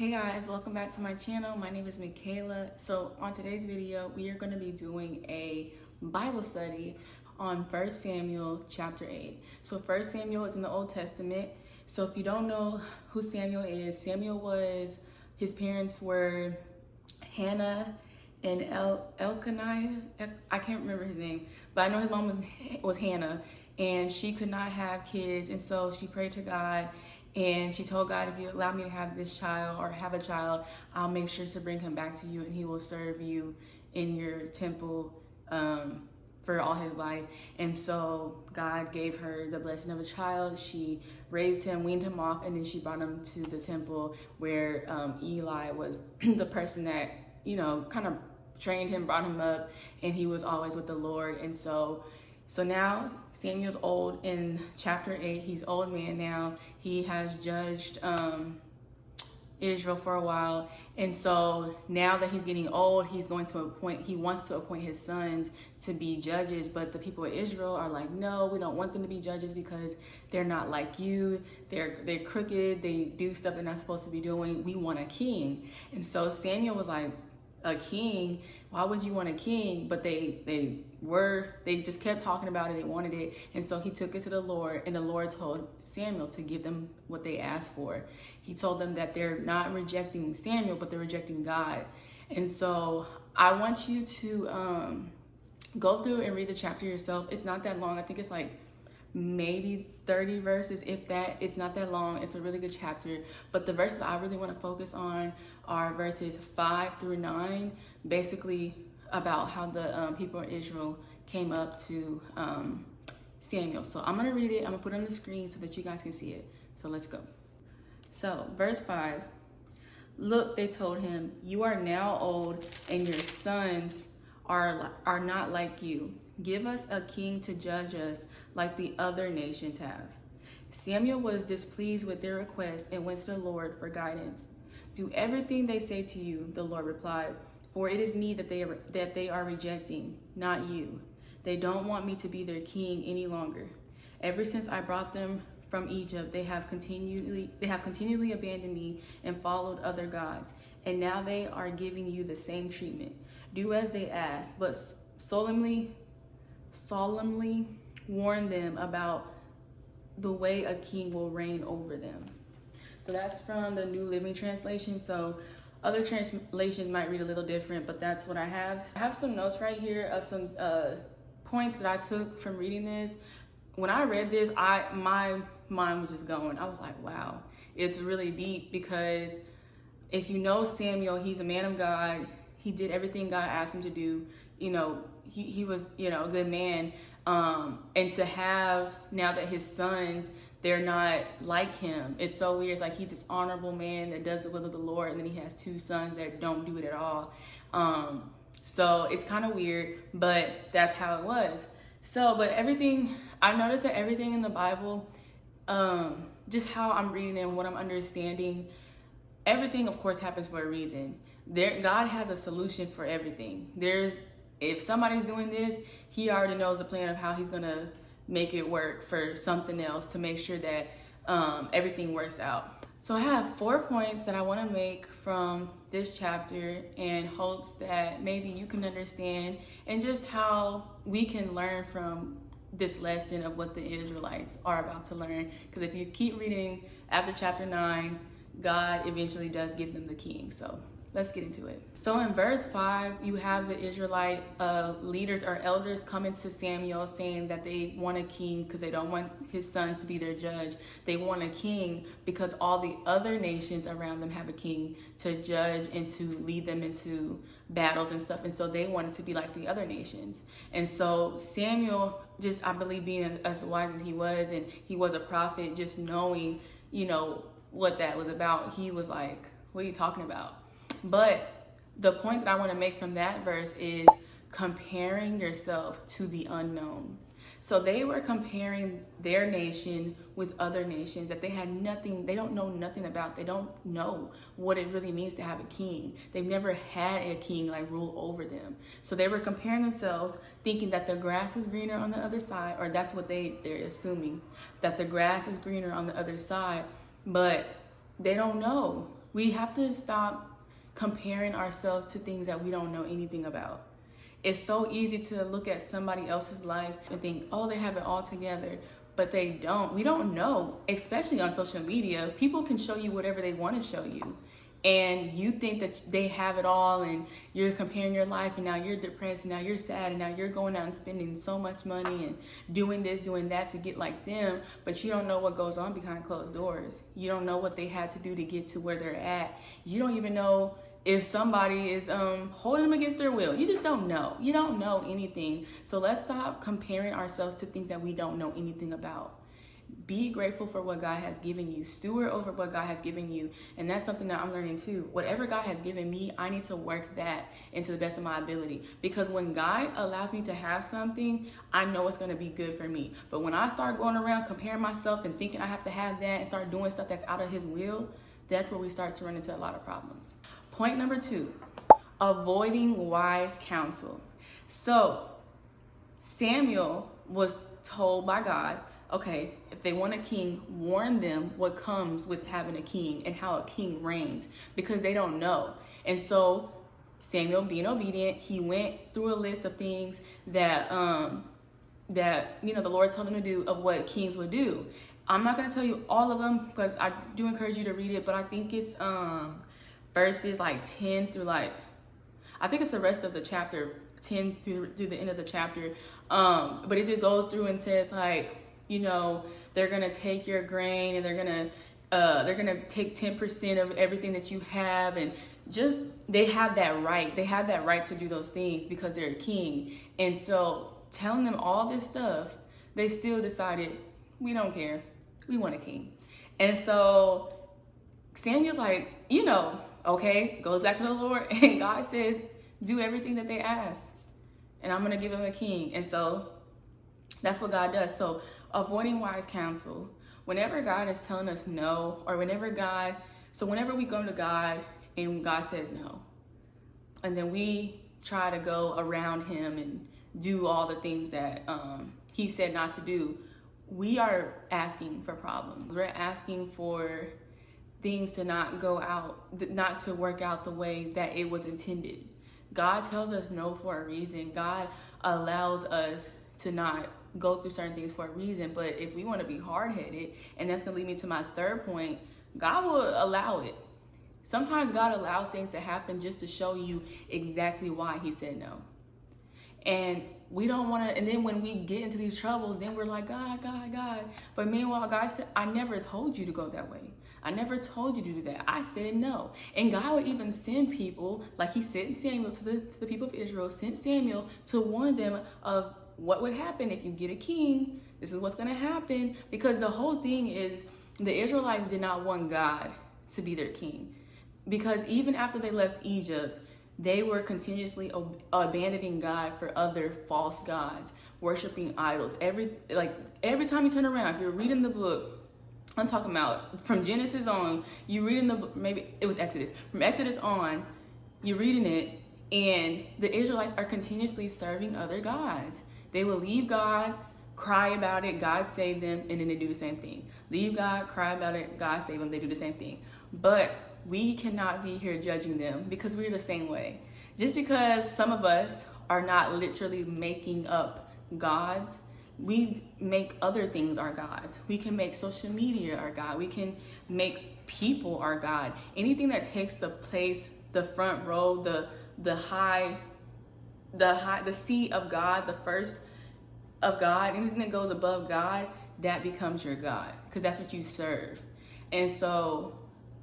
Hey guys, welcome back to my channel. My name is Michaela. So on today's video, we are going to be doing a Bible study on 1 Samuel chapter 8. So 1 Samuel is in the Old Testament. So if you don't know who Samuel is, his parents were Hannah and Elkanah. I can't remember his name, but I know his mom was Hannah, and she could not have kids, and so she prayed to God. And she told God, if you allow me to have this child or have a child, I'll make sure to bring him back to you and he will serve you in your temple for all his life. And so God gave her the blessing of a child. She raised him, weaned him off, and then she brought him to the temple where Eli was the person that, kind of trained him, brought him up, and he was always with the Lord. And so now Samuel's old in chapter 8. He's old man now. He has judged Israel for a while. And so now that he's getting old, he wants to appoint his sons to be judges. But the people of Israel are like, no, we don't want them to be judges because they're not like you. They're crooked. They do stuff they're not supposed to be doing. We want a king. And so Samuel was like, a king? Why would you want a king? But they just kept talking about it. They wanted it. And so he took it to the Lord, and the Lord told Samuel to give them what they asked for. He told them that they're not rejecting Samuel, but they're rejecting God. And so I want you to go through and read the chapter yourself. It's not that long. I think it's like maybe 30 verses, if that. It's not that long. It's a really good chapter. But the verses I really want to focus on are verses 5 through 9, basically about how the people of Israel came up to Samuel. So I'm going to read it. I'm going to put it on the screen so that you guys can see it. So let's go. So verse 5. Look, they told him, you are now old, and your sons are not like you. Give us a king to judge us like the other nations have. Samuel was displeased with their request and went to the Lord for guidance. Do everything they say to you, the Lord replied, for it is me that they are rejecting, not you. They don't want me to be their king any longer. Ever since I brought them from Egypt, they have continually abandoned me and followed other gods, and now they are giving you the same treatment. Do as they ask, but solemnly warn them about the way a king will reign over them. So that's from the New Living Translation. So other translations might read a little different, but that's what I have. I have some notes right here of some points that I took from reading this. When I read this, my mind was just going. I was like, wow, it's really deep, because if you know Samuel, he's a man of God. He did everything God asked him to do. He was, a good man. And to have, now that his sons, they're not like him. It's so weird. It's like he's this honorable man that does the will of the Lord, and then he has two sons that don't do it at all. So it's kind of weird, but that's how it was. So, but I noticed that everything in the Bible, just how I'm reading it and what I'm understanding, everything, of course, happens for a reason. God has a solution for everything. If somebody's doing this, he already knows the plan of how he's going to make it work for something else to make sure that everything works out. So I have 4 points that I want to make from this chapter in hopes that maybe you can understand, and just how we can learn from this lesson of what the Israelites are about to learn. Because if you keep reading after chapter 9, God eventually does give them the king. So let's get into it. So in verse 5, you have the Israelite leaders or elders coming to Samuel saying that they want a king because they don't want his sons to be their judge. They want a king because all the other nations around them have a king to judge and to lead them into battles and stuff. And so they wanted to be like the other nations. And so Samuel, just, I believe, being as wise as he was, and he was a prophet, just knowing, what that was about, he was like, what are you talking about? But the point that I want to make from that verse is comparing yourself to the unknown. So they were comparing their nation with other nations that they don't know nothing about. They don't know what it really means to have a king. They've never had a king like rule over them. So they were comparing themselves, thinking that the grass was greener on the other side, or that's what they're assuming, that the grass is greener on the other side, but they don't know. We have to stop comparing ourselves to things that we don't know anything about. It's so easy to look at somebody else's life and think, oh, they have it all together, but they don't. We don't know, especially on social media. People can show you whatever they want to show you. And you think that they have it all, and you're comparing your life, and now you're depressed, and now you're sad, and now you're going out and spending so much money and doing this, doing that to get like them, but you don't know what goes on behind closed doors. You don't know what they had to do to get to where they're at. You don't even know if somebody is holding them against their will. You just don't know. You don't know anything. So let's stop comparing ourselves to things that we don't know anything about. Be grateful for what God has given you. Steward over what God has given you. And that's something that I'm learning too. Whatever God has given me, I need to work that into the best of my ability. Because when God allows me to have something, I know it's going to be good for me. But when I start going around comparing myself and thinking I have to have that and start doing stuff that's out of His will, that's where we start to run into a lot of problems. Point number 2, avoiding wise counsel. So Samuel was told by God, okay, if they want a king, warn them what comes with having a king and how a king reigns, because they don't know. And so Samuel, being obedient, he went through a list of things that the Lord told him to do, of what kings would do. I'm not going to tell you all of them because I do encourage you to read it, but I think it's verses like 10 through I think it's the rest of the chapter, 10 through the end of the chapter. But it just goes through and says they're gonna take your grain, and they're gonna take 10% of everything that you have, and just they have that right. They have that right to do those things because they're a king. And so telling them all this stuff, they still decided, we don't care. We want a king. And so Samuel's like, okay, goes back to the Lord, and God says, do everything that they ask, and I'm going to give them a king. And so that's what God does. So avoiding wise counsel, whenever God is telling us no, or whenever we go to God and God says no, and then we try to go around Him and do all the things that He said not to do, we are asking for problems. We're asking for things to not to work out the way that it was intended. God tells us no for a reason. God allows us to not go through certain things for a reason. But if we want to be hard-headed, and that's going to lead me to my third point, God will allow it. Sometimes God allows things to happen just to show you exactly why He said no. And we don't want to, and then when we get into these troubles, then we're like, God. But meanwhile, God said, I never told you to go that way. I never told you to do that. I said no. And God would even send people, like He sent Samuel to the people of Israel, sent Samuel to warn them of what would happen if you get a king. This is what's going to happen. Because the whole thing is, the Israelites did not want God to be their king. Because even after they left Egypt, they were continuously abandoning God for other false gods, worshiping idols. Every time you turn around, if you're reading the book, I'm talking about from Genesis on, you reading the book, maybe it was Exodus. From Exodus on, you're reading it, and the Israelites are continuously serving other gods. They will leave God, cry about it, God save them, and then they do the same thing. Leave God, cry about it, God save them, they do the same thing. But we cannot be here judging them because we're the same way. Just because some of us are not literally making up gods, we make other things our gods. We can make social media our God. We can make people our God. Anything that takes the place, the front row, the seat of God, the first of God, anything that goes above God, that becomes your God, because that's what you serve. And so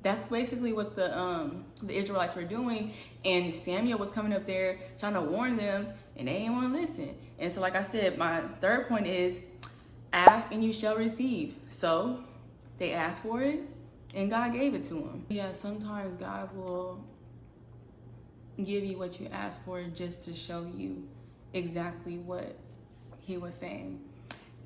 that's basically what the Israelites were doing, and Samuel was coming up there trying to warn them, and they didn't want to listen. And so, like I said, my third point is ask and you shall receive. So they asked for it, and God gave it to them. Yeah, sometimes God will give you what you asked for just to show you exactly what He was saying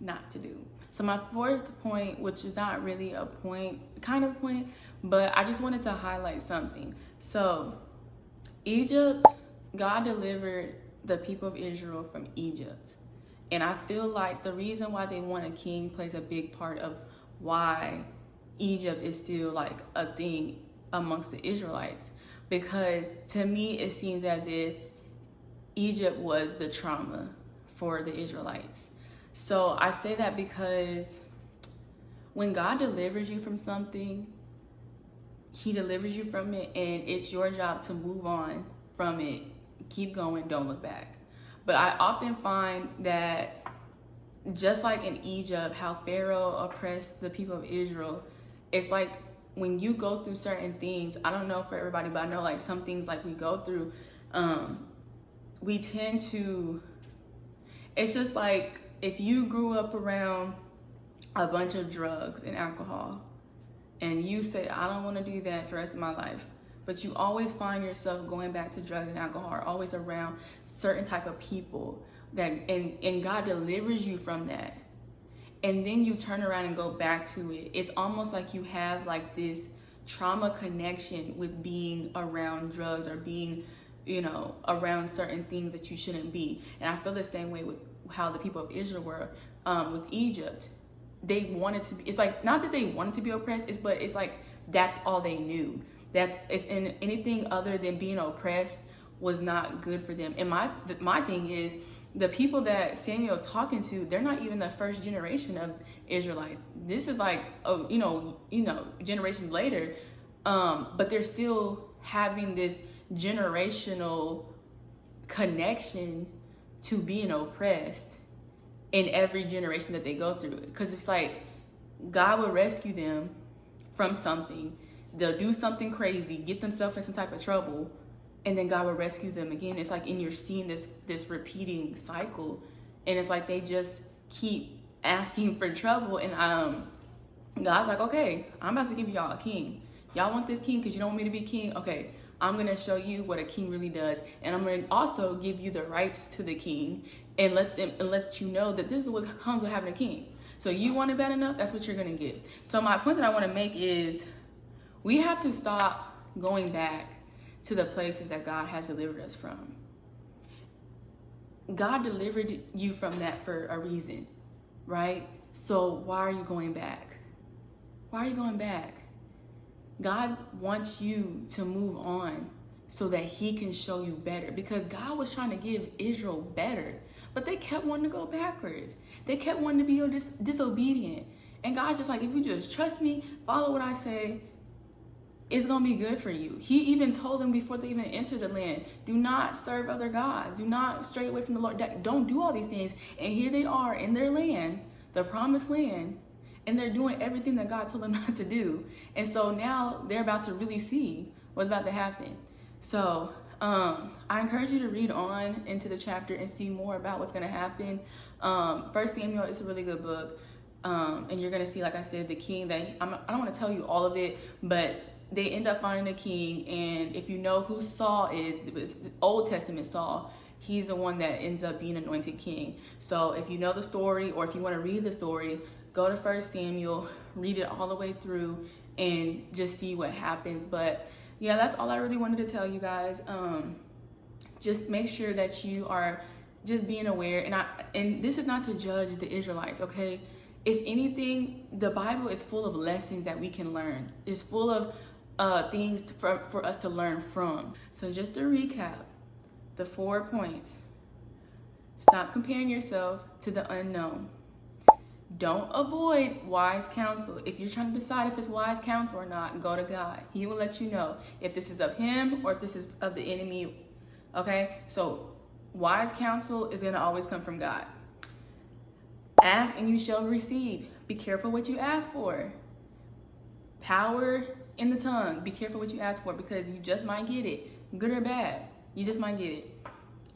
not to do. So my fourth point, which is not really a point, kind of point, but I just wanted to highlight something. So Egypt, God delivered the people of Israel from Egypt. And I feel like the reason why they want a king plays a big part of why Egypt is still like a thing amongst the Israelites, because to me it seems as if Egypt was the trauma for the Israelites. So I say that because when God delivers you from something, he delivers you from it, and it's your job to move on from it. Keep going, don't look back. But I often find that just like in Egypt, how Pharaoh oppressed the people of Israel, it's like when you go through certain things, I don't know for everybody, but I know like some things like we go through, we tend to, it's just like if you grew up around a bunch of drugs and alcohol and you say, I don't want to do that for the rest of my life, but you always find yourself going back to drugs and alcohol, always around certain type of people that, and God delivers you from that. And then you turn around and go back to it. It's almost like you have like this trauma connection with being around drugs or being, you know, around certain things that you shouldn't be. And I feel the same way with how the people of Israel were with Egypt. They wanted to be, it's like, not that they wanted to be oppressed, but it's like, that's all they knew. And anything other than being oppressed was not good for them. And my thing is, the people that Samuel is talking to, they're not even the first generation of Israelites. This is like, you know, generations later, but they're still having this generational connection to being oppressed in every generation that they go through. Because it's like God will rescue them from something. They'll do something crazy, get themselves in some type of trouble, and then God will rescue them again. It's like, and you're seeing this repeating cycle, and it's like they just keep asking for trouble. And God's like, okay, I'm about to give y'all a king. Y'all want this king because you don't want me to be king? Okay, I'm gonna show you what a king really does, and I'm gonna also give you the rights to the king, and let you know that this is what comes with having a king. So you want it bad enough, that's what you're gonna get. So my point that I want to make is, we have to stop going back to the places that God has delivered us from. God delivered you from that for a reason, right? So why are you going back? Why are you going back? God wants you to move on so that he can show you better, because God was trying to give Israel better, but they kept wanting to go backwards. They kept wanting to be disobedient. And God's just like, if you just trust me, follow what I say, it's going to be good for you. He even told them before they even entered the land, do not serve other gods. Do not stray away from the Lord. Don't do all these things. And here they are in their land, the promised land, and they're doing everything that God told them not to do. And so now they're about to really see what's about to happen. So I encourage you to read on into the chapter and see more about what's going to happen. 1 Samuel is a really good book. And you're going to see, like I said, the king that, I don't want to tell you all of it, but they end up finding a king, and if you know who Saul is, the Old Testament Saul, he's the one that ends up being anointed king. So if you know the story, or if you want to read the story, go to 1 Samuel, read it all the way through, and just see what happens. But yeah, that's all I really wanted to tell you guys. Just make sure that you are just being aware, and this is not to judge the Israelites, okay? If anything, the Bible is full of lessons that we can learn. It's full of things for us to learn from. So just to recap, the 4 points. Stop comparing yourself to the unknown. Don't avoid wise counsel. If you're trying to decide if it's wise counsel or not, go to God. He will let you know if this is of him or if this is of the enemy. Okay? So wise counsel is going to always come from God. Ask and you shall receive. Be careful what you ask for. Power in the tongue. Be careful what you ask for, because you just might get it, good or bad. You just might get it.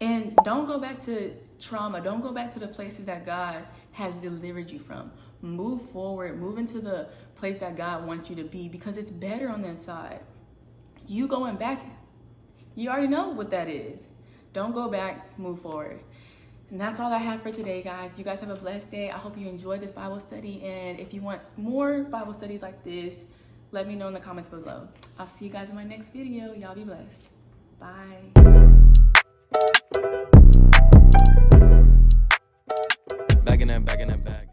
And don't go back to trauma. Don't go back to the places that God has delivered you from. Move forward. Move into the place that God wants you to be, because it's better on that side. You going back, you already know what that is. Don't go back. Move forward. And that's all I have for today, guys. You guys have a blessed day. I hope you enjoyed this Bible study. And if you want more Bible studies like this, let me know in the comments below. I'll see you guys in my next video. Y'all be blessed. Bye. Back in that bag.